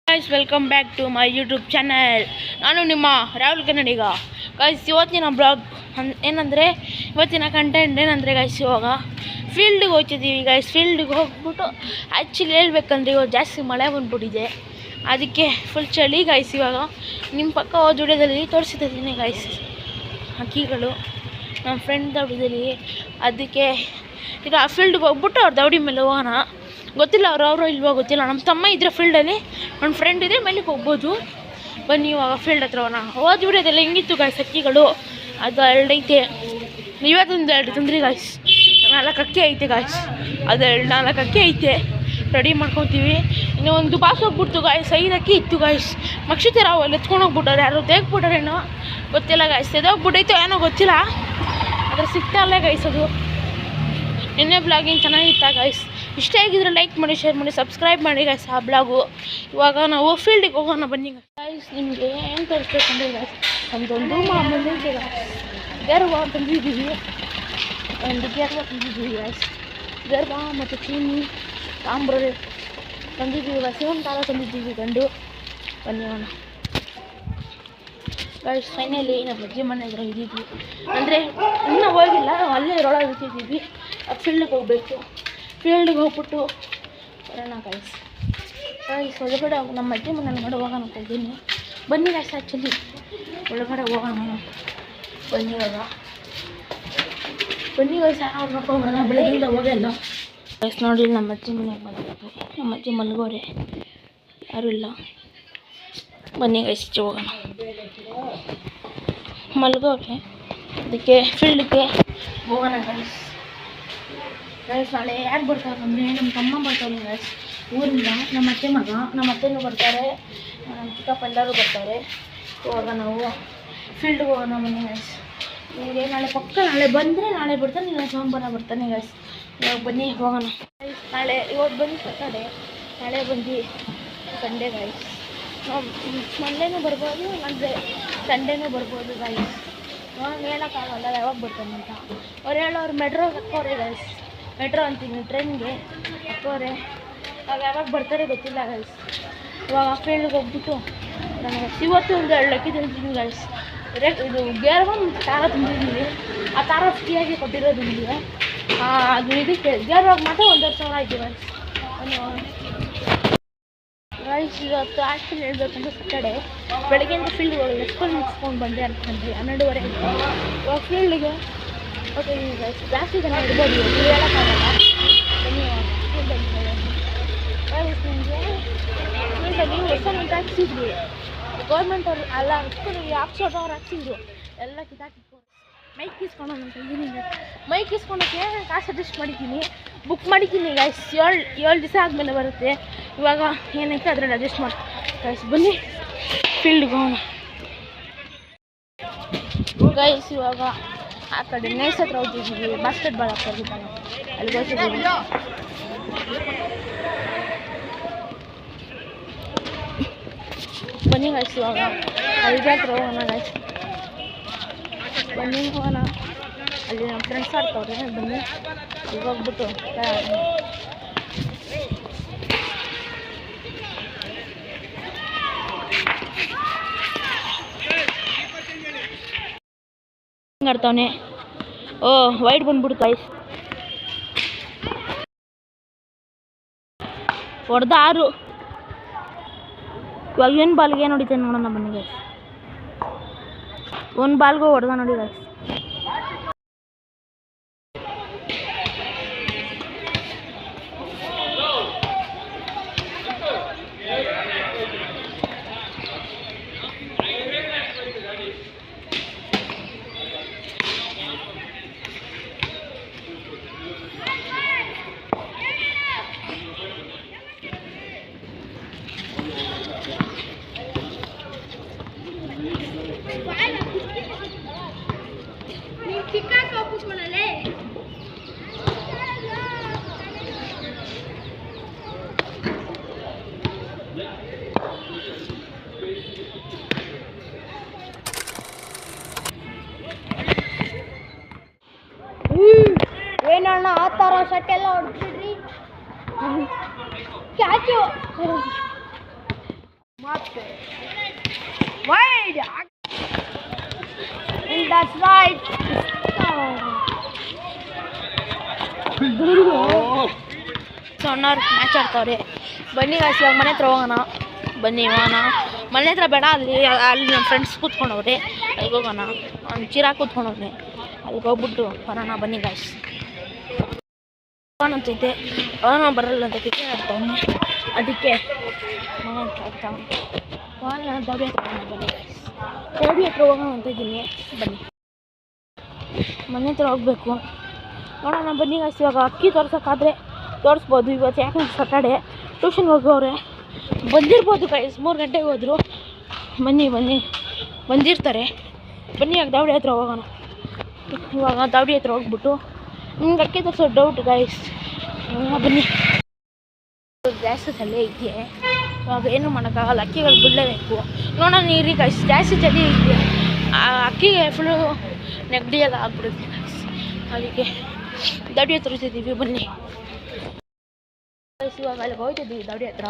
Guys welcome back to my YouTube channel. ನಾನು ನಿಮ್ಮ ರಾಹುಲ್ ಕನ್ನಡಿಗ. ಗೈಸ್ ಇವತ್ತಿನ ಬ್ಲಾಗ್ ಏನಂದರೆ ಇವತ್ತಿನ ಕಂಟೆಂಟ್ ಏನಂದರೆ ಗೈಸ್ ಇವಾಗ ಫೀಲ್ಡಿಗೆ ಹೋಗ್ತಿದ್ದೀವಿ. ಗೈಸ್ ಫೀಲ್ಡಿಗೆ ಹೋಗ್ಬಿಟ್ಟು ಆ್ಯಕ್ಚುಲಿ ಹೇಳ್ಬೇಕಂದ್ರೆ ಇವಾಗ ಜಾಸ್ತಿ ಮಳೆ ಬಂದ್ಬಿಟ್ಟಿದೆ, ಅದಕ್ಕೆ ಫುಲ್ ಚಳಿ. ಗೈಸ್ ಇವಾಗ ನಿಮ್ಮ ಪಕ್ಕ ಹೋದ ವಿಡಿಯೋದಲ್ಲಿ ತೋರಿಸಿದ್ದೀನಿ ಗೈಸ್ ಹಕ್ಕಿಗಳು ನಮ್ಮ ಫ್ರೆಂಡ್ ದೌಡಿದಲ್ಲಿ. ಅದಕ್ಕೆ ಈಗ ಆ ಫೀಲ್ಡ್ಗೆ ಹೋಗ್ಬಿಟ್ಟು ಅವ್ರ ದೌಡಿ ಮೇಲೆ ಹೋಗೋಣ. ಗೊತ್ತಿಲ್ಲ ಅವರು ಇಲ್ವೋ ಗೊತ್ತಿಲ್ಲ. ನಮ್ಮ ತಮ್ಮ ಇದ್ರೆ ಫೀಲ್ಡಲ್ಲಿ, ನನ್ನ ಫ್ರೆಂಡ್ ಇದ್ದರೆ ಮೇಲಿಗೆ ಹೋಗ್ಬೋದು. ಬನ್ನಿ ಇವಾಗ ಫೀಲ್ಡ್ ಹತ್ರ ಹೋಗೋಣ. ಹೋದ ವಿಡಿಯೋದೆಲ್ಲ ಹೆಂಗಿತ್ತು ಗಾಯ್ಸ್ ಹಕ್ಕಿಗಳು, ಅದು ಎರಡೈತೆ. ಇವತ್ತೊಂದು ಎರಡು ತಂದ್ರಿ ಗಾಯ್ಸ್, 4 ಅಕ್ಕಿ ಐತೆ ಗಾಯ್ಸ್. ಅದು 4 ಅಕ್ಕಿ ಐತೆ, ರೆಡಿ ಮಾಡ್ಕೊತೀವಿ. ಇನ್ನು ಒಂದು ಬಾಸ್ ಹೋಗ್ಬಿಡ್ತು ಗಾಯ್ಸ್, 5 ಅಕ್ಕಿ ಇತ್ತು ಗಾಯ್ಸ್. ಮಕ್ಷಿತೆ ರಾವ್ ಅಲ್ಲಿ ಎತ್ಕೊಂಡು ಹೋಗ್ಬಿಟ್ಟಾರೆ, ಯಾರು ತೆಗ್ಬಿಟ್ಟಾರೇನೋ ಗೊತ್ತಿಲ್ಲ ಗಾಯ್ಸ್. ಎದೋಗ್ಬಿಟ್ಟೈತೋ ಏನೋ ಗೊತ್ತಿಲ್ಲ, ಆದರೆ ಸಿಗ್ತಾ ಇಲ್ಲ ಗಾಯ್ಸ್. ಅದು ನಿನ್ನೆ ಬ್ಲಾಗಿಂಗ್ ಚೆನ್ನಾಗಿತ್ತ ಗಾಯ್ಸ್. ಇಷ್ಟ ಆಗಿದ್ರೆ ಲೈಕ್ ಮಾಡಿ, ಶೇರ್ ಮಾಡಿ, ಸಬ್ಸ್ಕ್ರೈಬ್ ಮಾಡಿ ಗಾಯ್ಸ್ ಆ ಬ್ಲಾಗು. ಇವಾಗ ನಾವು ಫೀಲ್ಡಿಗೆ ಹೋಗೋಣ ಬನ್ನಿ ಗಾಯ್ಸ್. ನಿಮಗೆ ಏನು ತೋರಿಸ್ಬೇಕಂದ್ರೆ ಗಾಯ್ಸ್ ನಮ್ಮದೊಂದು ಮಾಮೂಲಿ ಗರ್ವ ತಂದಿದ್ದೀವಿ, ಒಂದು ಗರ್ವ ತಂದಿದ್ದೀವಿ ಗಾಯ್ಸ್. ಗರ್ವ ಮತ್ತು ಚೀನಿ ತಾಮ್ರ ತಂದಿದ್ದೀವಿ ಗಾಯ್ಸ್. ಒಂದು ತಾರ ತಂದಿದ್ದೀವಿ ಗಂಡು. ಬನ್ನಿ ಹೋಗೋಣ ಗಾಯ್ಸ್. ಫೈನಲಿ ನಮ್ಮ ಅಜ್ಜಿ ಮನೆ ಹತ್ರ ಇದ್ದೀವಿ, ಅಂದರೆ ಇನ್ನೂ ಹೋಗಿಲ್ಲ, ಅಲ್ಲೇ ರೋಡಲ್ಲಿ ಇಟ್ಟಿದ್ದೀವಿ. ಆ ಫೀಲ್ಡಿಗೆ ಹೋಗಬೇಕು. ಫೀಲ್ಡಿಗೆ ಹೋಗ್ಬಿಟ್ಟು ಬರೋಣ ಗಾಯ್ಸ್. ಗಾಯ್ಸ್ ಒಳಗಡೆ ನಮ್ಮ ಅಜ್ಜಿ ಮನೇಲಿ ಹೋಗೋಣ ಅಂತ ಇದ್ದೀನಿ. ಬನ್ನಿ ಗಾಯ್ಸ್, ಆ್ಯಕ್ಚುಲಿ ಒಳಗಡೆ ಹೋಗೋಣ. ಬನ್ನಿ ಇವಾಗ ಬನ್ನಿ ಗಾಯ್ಸ್, ಯಾರು ನೋಡ್ಕೊಂಬರೋಣ. ಬೆಳಗ್ಗೆಯಿಂದ ಹೋಗಲ್ಲ ಗಾಯ್ಸ್. ನೋಡಿ ನಮ್ಮ ಅಜ್ಜಿ ಮನೆಗೆ ಬಂದಿದ್ದು, ನಮ್ಮ ಅಜ್ಜಿ ಮಲಗೋರೆ, ಯಾರೂ ಇಲ್ಲ. ಬನ್ನಿ ಗಾಯ್ಸ್ ಹೋಗೋಣ. ಮಲಗೋರೆ, ಅದಕ್ಕೆ ಫೀಲ್ಡ್ಗೆ ಹೋಗೋಣ ಗಾಯ್ಸ್. ಗಾಯ್ಸ್ ನಾಳೆ ಯಾರು ಬರ್ತಾರೆ ಅಂದರೆ ನಮ್ಮ ತಮ್ಮ ಬರ್ತಾರೆ ಗಾಯ್ಸ್ ಊರಿಂದ. ನಮ್ಮ ಅತ್ತೆ ಮಗ, ನಮ್ಮ ಅತ್ತೆನೂ ಬರ್ತಾರೆ, ನಮ್ಮ ಚಿಕ್ಕಪ್ಪ ಎಲ್ಲರೂ ಬರ್ತಾರೆ. ಇವಾಗ ನಾವು ಫೀಲ್ಡ್ಗೆ ಹೋಗೋಣ ಬನ್ನಿ ಗಾಯ್ಸ್. ನಿಮಗೆ ನಾಳೆ ಪಕ್ಕ ನಾಳೆ ಬಂದರೆ ನಾಳೆ ಬಿಡ್ತಾನೆ, ಇಲ್ಲ ಸೋಮವಾರ ಬರ್ತಾನೆ ಗಾಯ್ಸ್. ಇವಾಗ ಬನ್ನಿ ಹೋಗೋಣ ಗಾಯ್ಸ್. ನಾಳೆ ಇವತ್ತು ಬಂದು ಸಾಟರ್ಡೆ, ನಾಳೆ ಬಂದು ಸಂಡೇ ಗಾಯ್ಸ್. ಮಂಡೇನೂ ಬರ್ಬೋದು, ಅಂದರೆ ಸಂಡೇನೂ ಬರ್ಬೋದು ಗಾಯ್ಸ್. ಇವಾಗ ಹೇಳೋಕ್ಕಾಗಲ್ಲ ಯಾವಾಗ ಬರ್ತಾನೆ ಅಂತ. ಅವ್ರು ಹೇಳೋರು ಮೆಟ್ರೋಗೆ ಹಾಕೋರೆ ಗಾಯ್ಸ್, ಮೆಟ್ರೋ ಅಂತೀನಿ ಟ್ರೈನ್ಗೆ ಹಾಕೋರೆ. ಅವಾಗ ಯಾವಾಗ ಬರ್ತಾರೆ ಗೊತ್ತಿಲ್ಲ ಗಾಯ್ಸ್. ಇವಾಗ ಫೀಲ್ಡ್ಗೆ ಹೋಗ್ಬಿಟ್ಟು ನನಗೆ ಇವತ್ತು ಒಂದು 2 ಅಕ್ಕಿ ತಂದಿದ್ದೀನಿ ಗಾಯ್ಸ್. ಇದು ಗೇರ್ವ ಮತ್ತು ತಾರ ತಂದಿದ್ದೀವಿ. ಆ ತಾರ ಫ್ರೀಯಾಗಿ ಕೊಟ್ಟಿರೋದು ನಿಮಗೆ. ಅದು ಇದಕ್ಕೆ ಗೇರ್ವಾಗ ಮಾತ್ರ 1,500 ಆಯಿತು ಗಾಯ್ಸ್. ಗಾಯ್ಸ್ ಇವತ್ತು ಆ್ಯಕ್ಚುಲಿ ಹೇಳ್ಬೇಕಂದ್ರೆ ಸಾಟರ್ಡೆ ಬೆಳಗ್ಗೆಯಿಂದ ಫೀಲ್ಡ್ಗೆ ಹೋಗಲ್ಲ, ಸ್ಕೂಲ್ ಮುಗಿಸ್ಕೊಂಡು ಬಂದೆ ಅನ್ಕೊಂಡ್ರಿ 12:30 ಆಯಿತು. ಇವಾಗ ಫೀಲ್ಡ್ಗೆ ಓಕೆ ಗಾಯ್ಸ್. ಜಾಸ್ತಿ ಜನ ಇರ್ಬೋದು, ನೀವು ಹೇಳೋಕ್ಕಾಗಲ್ಲ. ಬನ್ನಿ ಗಾಯ್ಸ್. ನಿಮಗೆ ಫೀಲ್ಡಲ್ಲಿ ಹೊಸ ಹಾಕ್ಸಿದ್ರು ಗೌರ್ಮೆಂಟ್ ಅವ್ರು, ಅಲ್ಲ ಸ್ಕೂಲಿಗೆ ಹಾಕ್ಸೋದವ್ರು ಹಾಕ್ಸಿದ್ರು, ಎಲ್ಲ ಕಿತ್ತಾಕಿತ್ತು. ಮೈಕ್ ಇಸ್ಕೊಳೋಣ ಅಂತ ಇದ್ದೀನಿ. ಮೈಕ್ ಇಸ್ಕೊಳೋಕ್ಕೆ ಕಾಸು ಅಡ್ಜಸ್ಟ್ ಮಾಡಿದ್ದೀನಿ, ಬುಕ್ ಮಾಡಿದ್ದೀನಿ ಗಾಯ್ಸ್. 7 ದಿವಸ ಆದಮೇಲೆ ಬರುತ್ತೆ. ಇವಾಗ ಏನೈತೆ ಅದರಲ್ಲಿ ಅಡ್ಜಸ್ಟ್ ಮಾಡಿ ಗಾಯ್ಸ್. ಬನ್ನಿ ಫೀಲ್ಡ್ಗೆ ಹೋಗೋಣ ಗಾಯ್ಸ್. ಇವಾಗ ಆ ಕಡೆ ನೇಸ್ ಹತ್ರ ಹೋಗ್ತಿದ್ದೀವಿ, ಬಾಸ್ಕೆಟ್ಬಾಲ್ ಹಾಕ್ತಾಗಿದ್ದಾಗ ಅಲ್ಲಿಗೆ ಹೋಗ್ತಿದ್ದೀವಿ. ಬನ್ನಿ ಗಾಯ್ಸ್ ಇವಾಗ ಅಲ್ಲಿಗೆ ಹತ್ರ ಹೋಗೋಣ ಗಾಯ್ಸ್. ಬನ್ನಿ ಹೋಗೋಣ. ಅಲ್ಲಿ ನಮ್ಮ ಫ್ರೆಂಡ್ಸ್ ಆಡ್ತವ್ರೆ, ಬನ್ನಿ ಈಗ ಹೋಗ್ಬಿಟ್ಟು ಆಡ್ತಾವನೆ. ಓ ವೈಟ್ ಬಂದ್ಬಿಡ್ತು ಗಾಯ್ಸ್. ಹೊಡೆದ 6. ಇವಾಗ ಏನು ಬಾಲ್ಗೆ ಏನು ಹೊಡಿತಾನೆ ನೋಡೋಣ ಬನ್ನಿ ಗಾಯ್ಸ್. ಒಂದು ಬಾಲ್ಗೂ ಹೊಡೆದ ನೋಡಿ ಗಾಯ್ಸ್. ಏನಣ್ಣ ಆ ಥರ ಶರ್ಟ್ ಎಲ್ಲ ಹೊಡ್ಬಿಡ್ರಿ catch. Wait! And that's right. ಸಣ್ಣವ್ರು ಮ್ಯಾಚ್ ಆಡ್ತಾವ್ರೆ. ಬನ್ನಿ ಗಾಯ್ಸ್ ಇವಾಗ ಮನೆ ಹತ್ರ ಹೋಗೋಣ. ಬನ್ನಿ ಹೋಗೋಣ. ಮನೆ ಹತ್ರ ಬೇಡ, ಅಲ್ಲಿ ನಮ್ಮ ಫ್ರೆಂಡ್ಸ್ ಕೂತ್ಕೊಂಡವ್ರೆ, ಅಲ್ಲಿಗೆ ಹೋಗೋಣ. ಅವ್ನು ಚಿರಾಗ ಕೂತ್ಕೊಂಡವ್ರೆ, ಅಲ್ಲಿಗೆ ಹೋಗ್ಬಿಟ್ಟು ಬರೋಣ. ಬನ್ನಿ ಗಾಯ್ಸ್. ಫೋನ್ ಅಂತೈತೆ, ಅವನು ಬರಲ್ಲ ಅಂತ ಕ್ರಿಕೆಟ್ ಆಡ್ತಾವನೆ, ಅದಕ್ಕೆ ಮನೆ ಹತ್ರ ಆಗ್ತಾವ. ಫೋನ್ ದೌಡಿ ಹತ್ರ ಹೋಗೋಣ. ಬನ್ನಿ ಗಾಯ್ಸ್, ದೌಡಿ ಹತ್ರ ಹೋಗೋಣ ಅಂತ ಇದ್ದೀನಿ. ಬನ್ನಿ ಮನೆ ಹತ್ರ ಹೋಗ್ಬೇಕು, ನೋಡೋಣ. ಬನ್ನಿ ಗಾಯ್ಸ್ ಇವಾಗ ಅಕ್ಕಿ ತೋರ್ಸೋಕ್ಕಾದ್ರೆ ತೋರಿಸ್ಬೋದು. ಇವತ್ತು ಯಾಕೆ ಸಾಟರ್ಡೆ, ಟ್ಯೂಷನ್ಗೆ ಹೋಗೋರೆ, ಬಂದಿರ್ಬೋದು ಗೈಸ್. 3 ಗಂಟೆಗೆ ಹೋದರು. ಬನ್ನಿ ಬಂದಿರ್ತಾರೆ. ಬನ್ನಿ ಇವಾಗ ದೌಡಿ ಹತ್ರ ಹೋಗೋಣ. ಇವಾಗ ದೌಡಿ ಹತ್ರ ಹೋಗ್ಬಿಟ್ಟು ನಿಮ್ಗೆ ಅಕ್ಕಿ ತೋರಿಸೋ ಡೌಟ್ ಗೈಸ್. ಬನ್ನಿ. ಜಾಸ್ತಿ ಚಳಿ ಐತೆ, ಇವಾಗ ಏನೂ ಮಾಡೋಕ್ಕಾಗಲ್ಲ, ಅಕ್ಕಿಗಳು ಬಿಡಲೇಬೇಕು. ನೋಡೋಣ ನೀರಿ ಗೈಸ್, ಜಾಸ್ತಿ ಚಳಿ ಐತೆ, ಅಕ್ಕಿಗೆ ಫುಲ್ಲು ನೆಗಡಿ ಎಲ್ಲ ಆಗ್ಬಿಡುತ್ತೆ ಗೈಸ್. ಅದಕ್ಕೆ ದೌಡಿ ಹತ್ರ ಇರ್ತಿದ್ದೀವಿ. ಬನ್ನಿ ಗೈಸ್, ಇವಾಗ ಅಲ್ಲಿಗೆ ಹೋಗ್ತಿದ್ದೀವಿ ದೌಡಿ ಹತ್ರ.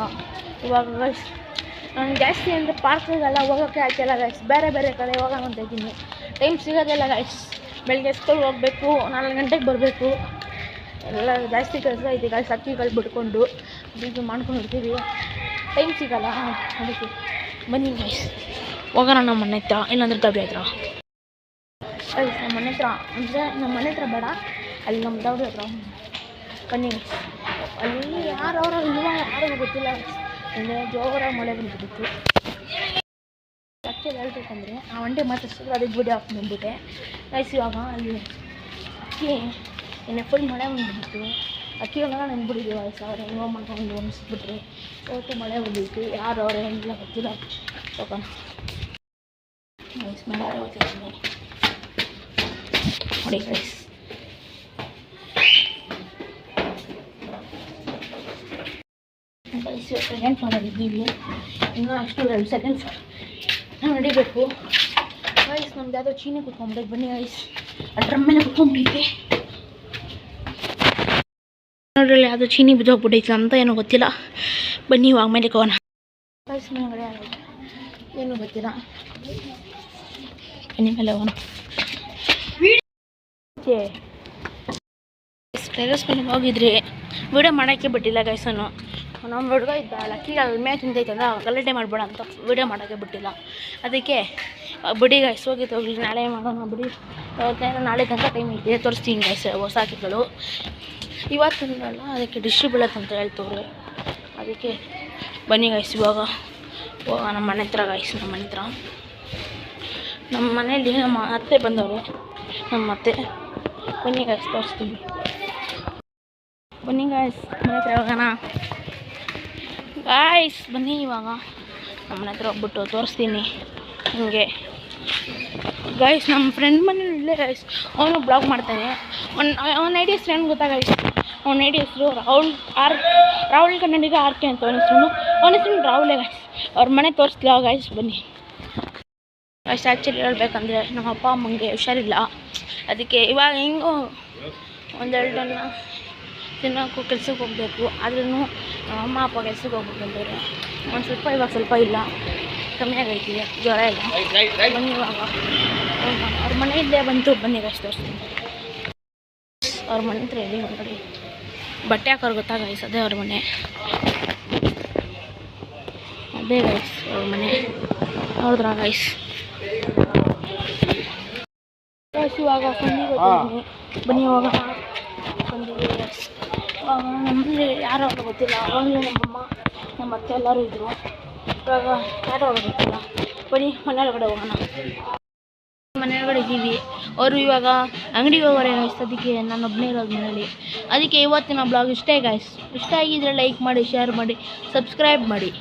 ಇವಾಗ ಗೈಸ್ ನಾನು ಜಾಸ್ತಿ ಅಂದರೆ ಪಾರ್ಕ್ಗೆಲ್ಲ ಹೋಗೋಕ್ಕೆ ಆಗ್ತಿಲ್ಲ ಗೈಸ್, ಬೇರೆ ಬೇರೆ ಕಡೆ ಹೋಗೋಣ ಅಂತ ಇದ್ದೀನಿ. ಟೈಮ್ ಸಿಗೋದಿಲ್ಲ ಗೈಸ್. ಬೆಳಗ್ಗೆ ಸ್ಕೂಲ್ಗೆ ಹೋಗಬೇಕು, 4 ಗಂಟೆಗೆ ಬರಬೇಕು, ಎಲ್ಲ ಜಾಸ್ತಿ ಕೆಲಸ ಐತೆ ಗೈಸ್. ಅಕ್ಕಿಗಳು ಬಿಟ್ಕೊಂಡು ಇದು ಮಾಡ್ಕೊಂಡಿರ್ತೀವಿ, ಟೈಮ್ ಸಿಗೋಲ್ಲ. ಅದಕ್ಕೆ ಬನ್ನಿ ಗೈಸ್ ಹೋಗೋಣ ನಮ್ಮ ಮನೆ ಹತ್ರ, ಇಲ್ಲಾಂದ್ರೆ ದೌಡಿ ಹತ್ರ. ಗೈಸ್ ನಮ್ಮ ಮನೆ ಹತ್ರ ಅಂದರೆ ನಮ್ಮ ಮನೆ ಹತ್ರ ಬೇಡ, ಅಲ್ಲಿ ನಮ್ಮ ದೌಡಿ ಹತ್ರ ಬನ್ನಿ. ಅಲ್ಲಿ ಯಾರವ್ರ ಇಲ್ವಾ ಯಾರಿಗೂ ಗೊತ್ತಿಲ್ಲ. ಅಂದರೆ ಜೋರಾಗಿ ಮಳೆ ಬಂದ್ಬಿಟ್ಟಿತ್ತು. ಆ್ಯಕ್ಚುಲಿ ಹೇಳ್ಬೇಕಂದ್ರೆ ಆ ಒಂಟೆ ಮಾತಾಡ್ಸಿದ್ರು, ಅದಕ್ಕೆ ವಿಡಿಯೋ ಹಾಕ್ಕೊಂಡ್ಬಿಟ್ಟೆ ಗೈಸ್. ಇವಾಗ ಅಲ್ಲಿ ಅಕ್ಕಿ ಇನ್ನೇ ಫುಲ್ ಮಳೆ ಬಂದ್ಬಿಟ್ಟಿತ್ತು, ಅಕ್ಕಿಗೆಲ್ಲ ನೆನ್ಬಿಟ್ಟಿದ್ದೀವಿ ಗೈಸ್. ಅವ್ರು ಹೆಂಗೋ ಮಾಡ್ಕೊಂಡು ಒಣಗಿಸ್ಬಿಟ್ರೆ ಇವತ್ತು ಮಳೆ ಬಂದಿತ್ತು. ಯಾರು ಅವ್ರು ಏನಿಲ್ಲ ಗೊತ್ತಿಲ್ಲ. ಹೋಗೋಣ ಗೈಸ್, ಮಳೆ ಹೋಗ್ತಿದ್ದೀನಿ ನೋಡಿ ಗೈಸ್. ಸೆಕೆಂಡ್ ಫ್ಲೋರಲ್ಲಿದ್ದೀವಿ, ಇನ್ನೂ ಅಷ್ಟು 2 ಸೆಕೆಂಡ್ ಫ್ಲೋರ್ ನಾವು ನಡಿಬೇಕು ಗೈಸ್. ನಮ್ದು ಯಾವುದೋ ಚೀನಿ ಕುತ್ಕೊಂಡ್ಬಿಟ್ಟೈತೆ. ಬನ್ನಿ ಗೈಸ್, ಆ ಡ್ರಮ್ ಮೇಲೆ ಕುತ್ಕೊಂಡ್ಬಿಟ್ಟೈತೆ ನೋಡ್ರಿ. ಯಾವುದೋ ಚೀನಿ ಬಿದ್ದೋಗ್ಬಿಟ್ಟೈತೆ ಅಂತ ಏನೋ ಗೊತ್ತಿಲ್ಲ. ಬನ್ನಿ ಇವಾಗ ಮೇಲೆ ಹೋಗೋಣ ಗೈಸ್. ಮೇಲ್ಗಡೆ ಏನೂ ಗೊತ್ತಿಲ್ಲ, ಬನ್ನಿ ಮೇಲೆ ಹೋಗೋಣ. ಟೆರೆಸ್ ಮೇಲೆ ಹೋಗಿದ್ರಿ, ವಿಡಿಯೋ ಮಾಡೋಕ್ಕೆ ಬಿಟ್ಟಿಲ್ಲ ಗೈಸನು. ನಮ್ಮ ಹುಡುಗ ಇದ್ದ ಲಕ್ಕಿಗಳು ಮೇಚ್ ನಿಂತೈತಂದ್ರೆ ಗಲಾಟೆ ಮಾಡಬೇಡ ಅಂತ ವಿಡಿಯೋ ಮಾಡೋಕ್ಕೆ ಬಿಟ್ಟಿಲ್ಲ. ಅದಕ್ಕೆ ಬಿಡಿ ಗೈಸ್, ಹೋಗ್ಲಿ ನಾಳೆ ಮಾಡೋಣ ಬಿಡಿ. ನಾಳೆ ತನಕ ಟೈಮ್ ಇದೆ, ತೋರಿಸ್ತೀನಿ ಗೈಸ್ ಹೊಸ ಅಕ್ಕಿಗಳು. ಇವತ್ತಿನಲ್ಲ ಅದಕ್ಕೆ ಡಿಶ್ ಬೀಳತ್ತಂತ ಹೇಳ್ತವ್ರೆ. ಅದಕ್ಕೆ ಬನ್ನಿ ಗೈಸ್ ಇವಾಗ ಹೋಗೋಣ ನಮ್ಮ ಮನೆ ಹತ್ರ ಗೈಸ್. ನಮ್ಮ ಮನೇಲಿ ನಮ್ಮ ಅತ್ತೆ ಬಂದವರು, ನಮ್ಮ ಅತ್ತೆ. ಬನ್ನಿ ಗೈಸ್ ತೋರಿಸ್ತೀವಿ. ಬನ್ನಿ ಗೈಸ್ ಮನೆ ಹತ್ರ ಹೋಗೋಣ ಗಾಯ್ಸ್. ಬನ್ನಿ ಇವಾಗ ನಮ್ಮ ಮನೆ ಹತ್ರ ಹೋಗ್ಬಿಟ್ಟು ತೋರಿಸ್ತೀನಿ ನಿಮಗೆ ಗೈಸ್. ನಮ್ಮ ಫ್ರೆಂಡ್ ಮನೇಲಿ ಇಲ್ಲೇ ಗೈಸ್, ಅವನು ಬ್ಲಾಗ್ ಮಾಡ್ತಾನೆ. ಅವನ ಐಡಿ ಹೆಸ್ರು ಏನು ಗೊತ್ತಾ ಗೈಸ್? ಅವನ ಐಡಿ ಹೆಸರು ರಾಹುಲ್ ಕನ್ನಡಿಗ ಆರ್ಕೆ ಅಂತ ಅವನ ಹೆಸರು ರಾಹುಲೇ ಗೈಸ್. ಅವ್ರ ಮನೆ ತೋರಿಸ್ತಿಲ್ಲ ಗೈಸ್. ಬನ್ನಿ ಗೈಸ್. ಆ್ಯಕ್ಚುಲಿ ಹೇಳ್ಬೇಕಂದ್ರೆ ನಮ್ಮ ಅಪ್ಪ ಅಮ್ಮಂಗೆ ಹುಷಾರಿಲ್ಲ, ಅದಕ್ಕೆ ಇವಾಗ ಹೆಂಗೋ 1-2 ದಿನ ತಿನ್ನೋಕ್ಕೂ ಕೆಲ್ಸಕ್ಕೆ ಹೋಗಬೇಕು. ಆದ್ರೂ ನಮ್ಮ ಅಮ್ಮ ಅಪ್ಪ ಕೆಲ್ಸಕ್ಕೆ ಹೋಗ್ಬೇಕು ಬಂದವ್ರೆ. ಇವಾಗ ಸ್ವಲ್ಪ ಇಲ್ಲ, ಕಮ್ಮಿ ಆಗೈತಿ, ಜ್ವರ ಇಲ್ಲ. ಬನ್ನಿ ಇವಾಗ ಅವ್ರ ಮನೆಯಲ್ಲೇ ಬಂತು. ಬನ್ನಿ ಗೈಸ್ ತೋರಿಸ್ತೀನಿ. ಅವ್ರ ಮನೆ ಹತ್ರ ಹೇಳಿ ಹೊರಗಡೆ ಬಟ್ಟೆ ಹಾಕೋರು ಗೊತ್ತಾ ಗೈಸ್, ಅದೇ ಅವ್ರ ಮನೆ, ಅದೇ ಗೈಸ್ ಅವ್ರ ಮನೆ. ನೋಡಿದ್ರ ಗೈಸ್ ಇವಾಗ ಸಂದಿಗೆ ಹೋಗ್ತೀನಿ. ಬನ್ನಿ ಹೋಗೋಣ ಸಂದಿಗೆ ಗೈಸ್. ಇವಾಗ ನಮ್ಮಲ್ಲಿ ಯಾರು ಅವ್ರಿಗೆ ಗೊತ್ತಿಲ್ಲ. ಅವಾಗಲೇ ನಮ್ಮಮ್ಮ ನಮ್ಮ ಅತ್ತೆ ಎಲ್ಲರೂ ಇದ್ದರು. ಇವಾಗ ಯಾರು ಅವ್ರಿಗೆ ಗೊತ್ತಿಲ್ಲ. ಬನ್ನಿ ಮನೆಯೊಳಗಡೆ ಹೋಗೋಣ. ಮನೆಯೊಳಗಡೆ ಇದ್ದೀವಿ. ಅವರು ಇವಾಗ ಅಂಗಡಿಗೆ ಹೋಗೋರೆ ಗೈಸ್. ಅದಕ್ಕೆ ನಾನು ಒಬ್ಬನೇ ಇರೋದು ಮನೇಲಿ. ಅದಕ್ಕೆ ಇವತ್ತಿನ ಬ್ಲಾಗ್ ಇಷ್ಟೇ ಗೈಸ್. ಇಷ್ಟ ಆಗಿದ್ರೆ ಲೈಕ್ ಮಾಡಿ, ಶೇರ್ ಮಾಡಿ, ಸಬ್ಸ್ಕ್ರೈಬ್ ಮಾಡಿ.